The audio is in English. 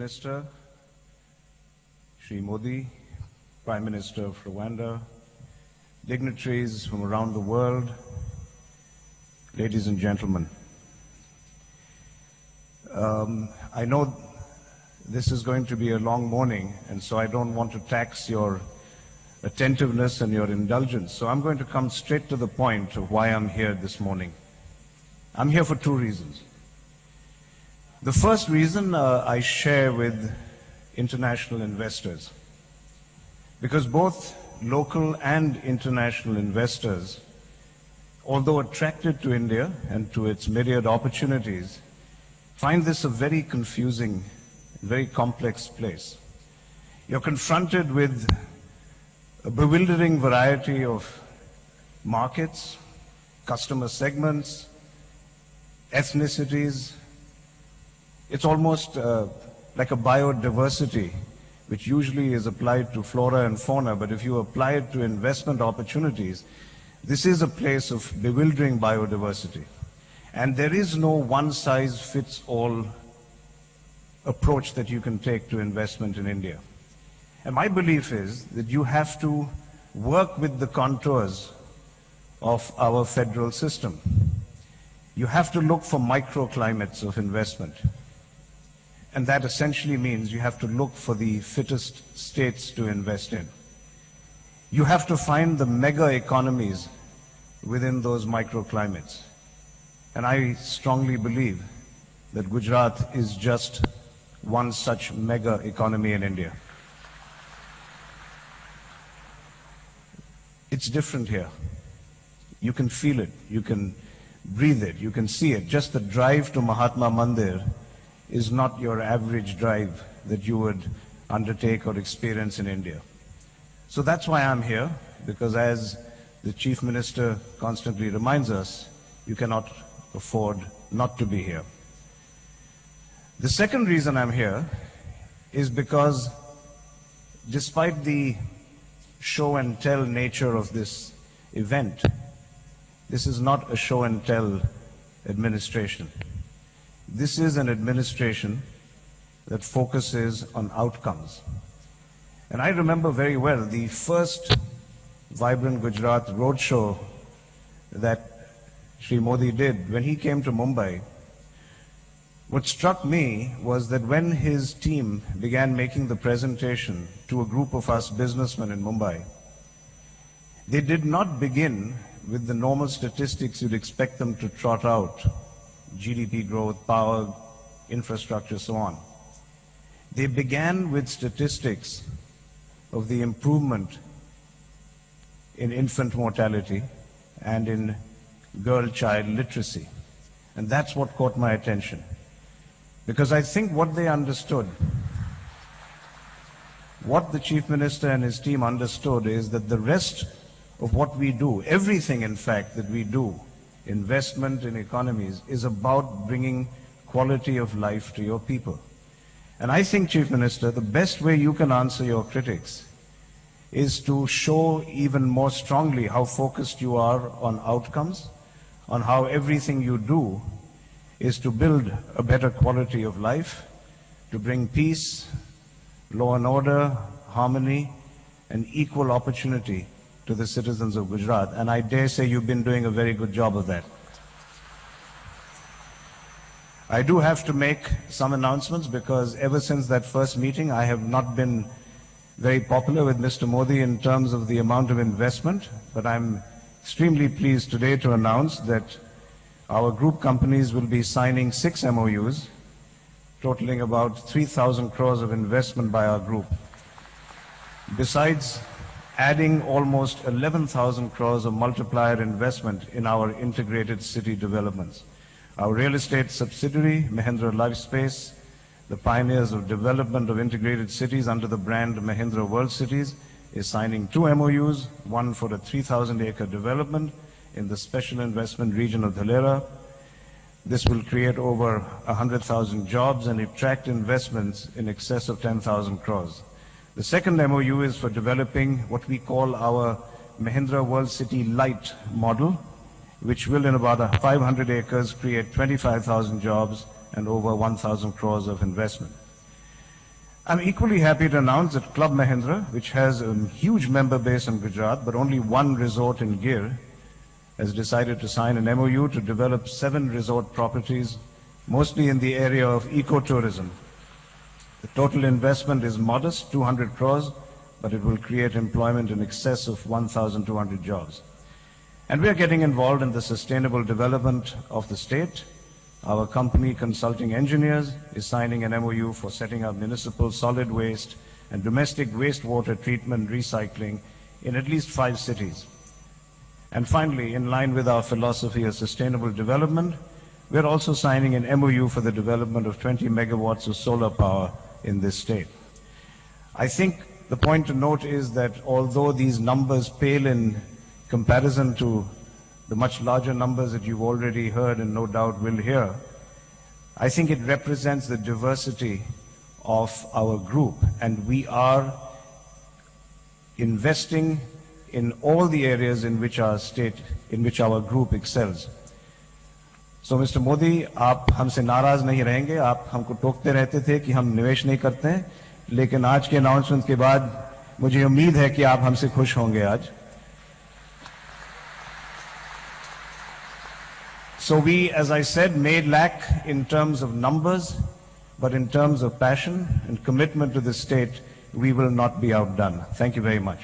Minister, Shri Modi, Prime Minister of Rwanda, dignitaries from around the world, ladies and gentlemen. I know this is going to be a long morning, and so I don't want to tax your attentiveness and your indulgence. So I'm going to come straight to the point of why I'm here this morning. I'm here for two reasons. The first reason I share with international investors, because both local and international investors, although attracted to India and to its myriad opportunities, find this a very confusing, very complex place. You're confronted with a bewildering variety of markets, customer segments, ethnicities. It's almost like a biodiversity, which usually is applied to flora and fauna, but if you apply it to investment opportunities, this is a place of bewildering biodiversity. And there is no one-size-fits-all approach that you can take to investment in India. And my belief is that you have to work with the contours of our federal system. You have to look for microclimates of investment. And that essentially means you have to look for the fittest states to invest in. You have to find the mega economies within those microclimates. And I strongly believe that Gujarat is just one such mega economy in India. It's different here. You can feel it, you can breathe it, you can see it. Just the drive to Mahatma Mandir is not your average drive that you would undertake or experience in India. So that's why I'm here, because as the Chief Minister constantly reminds us, you cannot afford not to be here. The second reason I'm here is because despite the show and tell nature of this event, this is not a show and tell administration. This is an administration that focuses on outcomes. And I remember very well the first Vibrant Gujarat roadshow that Shri Modi did when he came to Mumbai. What struck me was that when his team began making the presentation to a group of us businessmen in Mumbai, they did not begin with the normal statistics you'd expect them to trot out: GDP growth, power, infrastructure, so on. They began with statistics of the improvement in infant mortality and in girl-child literacy. And that's what caught my attention. Because I think what they understood, what the Chief Minister and his team understood, is that the rest of what we do, everything in fact that we do, investment in economies, is about bringing quality of life to your people. And I think, Chief Minister, the best way you can answer your critics is to show even more strongly how focused you are on outcomes, on how everything you do is to build a better quality of life, to bring peace, law and order, harmony, and equal opportunity to the citizens of Gujarat. And I dare say you've been doing a very good job of that. I do have to make some announcements, because ever since that first meeting, I have not been very popular with Mr. Modi in terms of the amount of investment, but I'm extremely pleased today to announce that our group companies will be signing 6 MOUs, totaling about 3,000 crores of investment by our group. Besides adding almost 11,000 crores of multiplier investment in our integrated city developments. Our real estate subsidiary, Mahindra Lifespace, the pioneers of development of integrated cities under the brand Mahindra World Cities, is signing 2 MOUs, one for a 3,000-acre development in the special investment region of Dhalera. This will create over 100,000 jobs and attract investments in excess of 10,000 crores. The second MOU is for developing what we call our Mahindra World City Light model, which will in about 500 acres create 25,000 jobs and over 1,000 crores of investment. I'm equally happy to announce that Club Mahindra, which has a huge member base in Gujarat, but only one resort in Gir, has decided to sign an MOU to develop 7 resort properties, mostly in the area of ecotourism. The total investment is modest, 200 crores, but it will create employment in excess of 1,200 jobs. And we are getting involved in the sustainable development of the state. Our company, Consulting Engineers, is signing an MOU for setting up municipal solid waste and domestic wastewater treatment recycling in at least 5 cities. And finally, in line with our philosophy of sustainable development, we are also signing an MOU for the development of 20 megawatts of solar power in this state. I think the point to note is that although these numbers pale in comparison to the much larger numbers that you've already heard and no doubt will hear, I think it represents the diversity of our group, and we are investing in all the areas in which our group excels. So Mr. Modi, आप हमसे नाराज नहीं रहेंगे. आप हमको टोकते रहते थे कि हम निवेश नहीं करते हैं, लेकिन आज के अनाउंसमेंट के बाद मुझे उम्मीद है कि आप हमसे खुश होंगे आज. So we, as I said, may lack in terms of numbers, but in terms of passion and commitment to the state, we will not be outdone. Thank you very much.